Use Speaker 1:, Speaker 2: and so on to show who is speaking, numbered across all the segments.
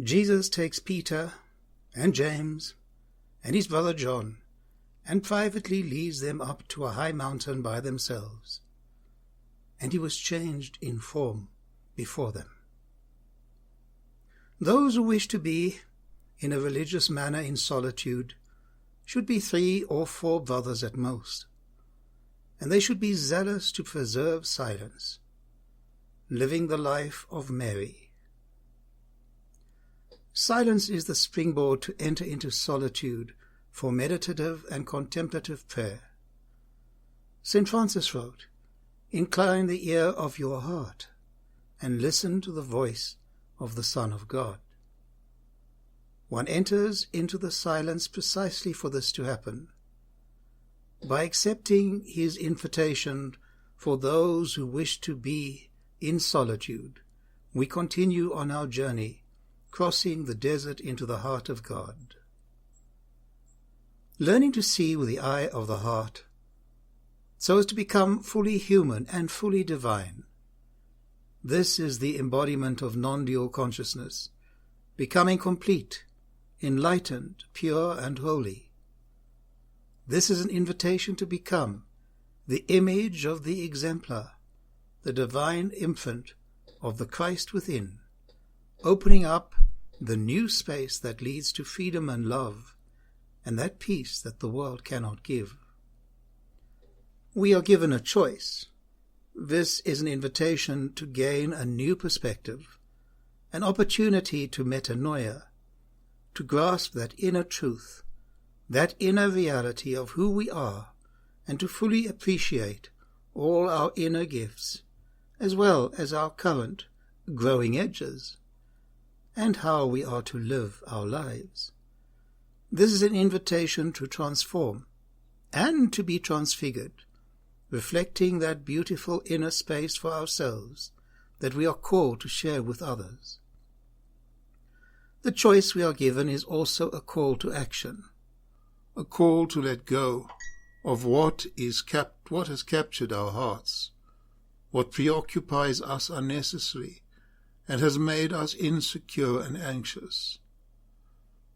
Speaker 1: Jesus takes Peter and James and his brother John and privately leads them up to a high mountain by themselves, and he was changed in form before them. Those who wish to be, in a religious manner, in solitude should be 3 or 4 brothers at most, and they should be zealous to preserve silence, living the life of Mary. Silence is the springboard to enter into solitude for meditative and contemplative prayer. St. Francis wrote, "Incline the ear of your heart and listen to the voice of the Son of God." One enters into the silence precisely for this to happen. By accepting his invitation for those who wish to be in solitude, we continue on our journey, crossing the desert into the heart of God. Learning to see with the eye of the heart, so as to become fully human and fully divine. This is the embodiment of nondual consciousness, becoming complete, enlightened, pure, and holy. This is an invitation to become the image of the Exemplar, the Divine Imprint of the Christ within, opening up the new space that leads to freedom and love, and that peace that the world cannot give. We are given a choice. This is an invitation to gain a new perspective, an opportunity to metanoia, to grasp that inner truth, that inner reality of who we are, and to fully appreciate all our inner gifts, as well as our current growing edges, and how we are to live our lives. This is an invitation to transform and to be transfigured, reflecting that beautiful inner space for ourselves that we are called to share with others. The choice we are given is also a call to action, a call to let go of what has captured our hearts, what preoccupies us unnecessarily and has made us insecure and anxious.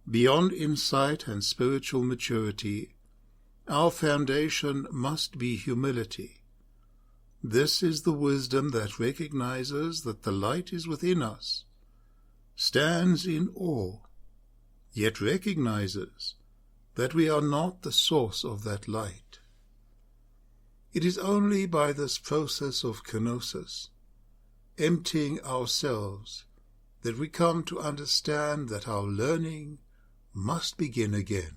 Speaker 1: Beyond insight and spiritual maturity, our foundation must be humility. This is the wisdom that recognizes that the light is within us, stands in awe, yet recognizes that we are not the source of that light. It is only by this process of kenosis, emptying ourselves, that we come to understand that our learning must begin again.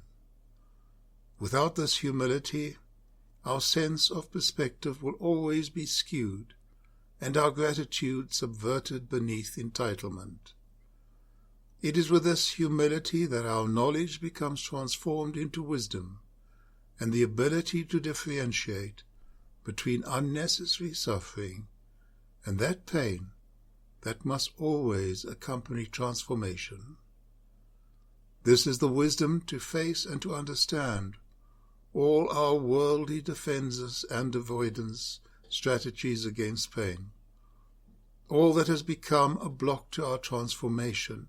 Speaker 1: Without this humility, our sense of perspective will always be skewed, and our gratitude subverted beneath entitlement. It is with this humility that our knowledge becomes transformed into wisdom, and the ability to differentiate between unnecessary suffering and that pain that must always accompany transformation. This is the wisdom to face and to understand all our worldly defenses and avoidance strategies against pain, all that has become a block to our transformation,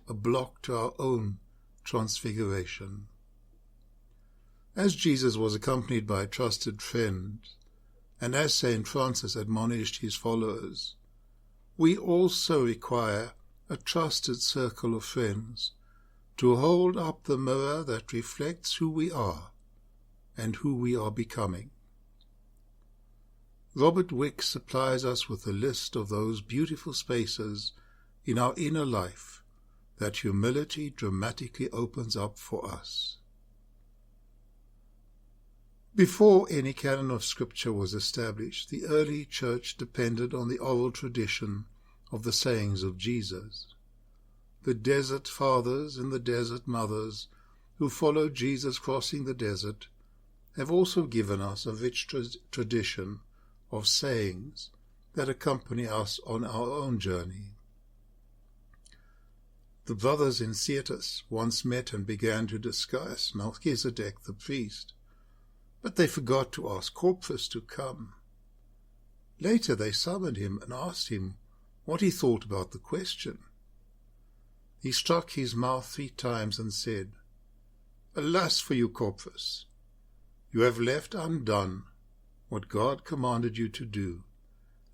Speaker 1: a block to our own transfiguration. As Jesus was accompanied by a trusted friend, and as St. Francis admonished his followers, we also require a trusted circle of friends to hold up the mirror that reflects who we are and who we are becoming. Robert Wick supplies us with a list of those beautiful spaces in our inner life that humility dramatically opens up for us. Before any canon of Scripture was established, the early Church depended on the oral tradition of the sayings of Jesus. The desert fathers and the desert mothers who followed Jesus crossing the desert have also given us a rich tradition of sayings that accompany us on our own journey. The brothers in Syrtis once met and began to discuss Melchizedek the priest, but they forgot to ask Corpus to come. Later they summoned him and asked him what he thought about the question.
Speaker 2: He struck his mouth 3 times and said, "Alas for you, Corpus! You have left undone what God commanded you to do,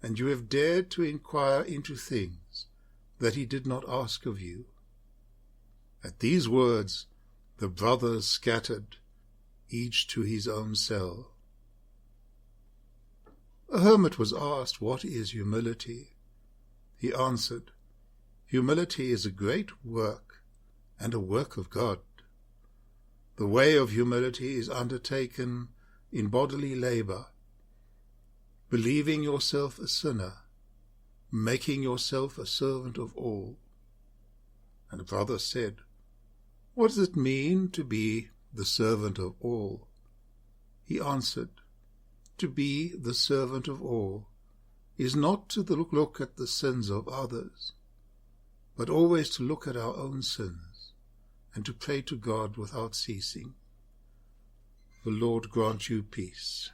Speaker 2: and you have dared to inquire into things that he did not ask of you." At these words the brothers scattered, each to his own cell. A hermit was asked, "What is humility?" He answered, "Humility is a great work, and a work of God. The way of humility is undertaken in bodily labor, believing yourself a sinner, making yourself a servant of all." And the brother said, "What does it mean to be the servant of all?" He answered, "To be the servant of all is not to look at the sins of others, but always to look at our own sins and to pray to God without ceasing. The Lord grant you peace."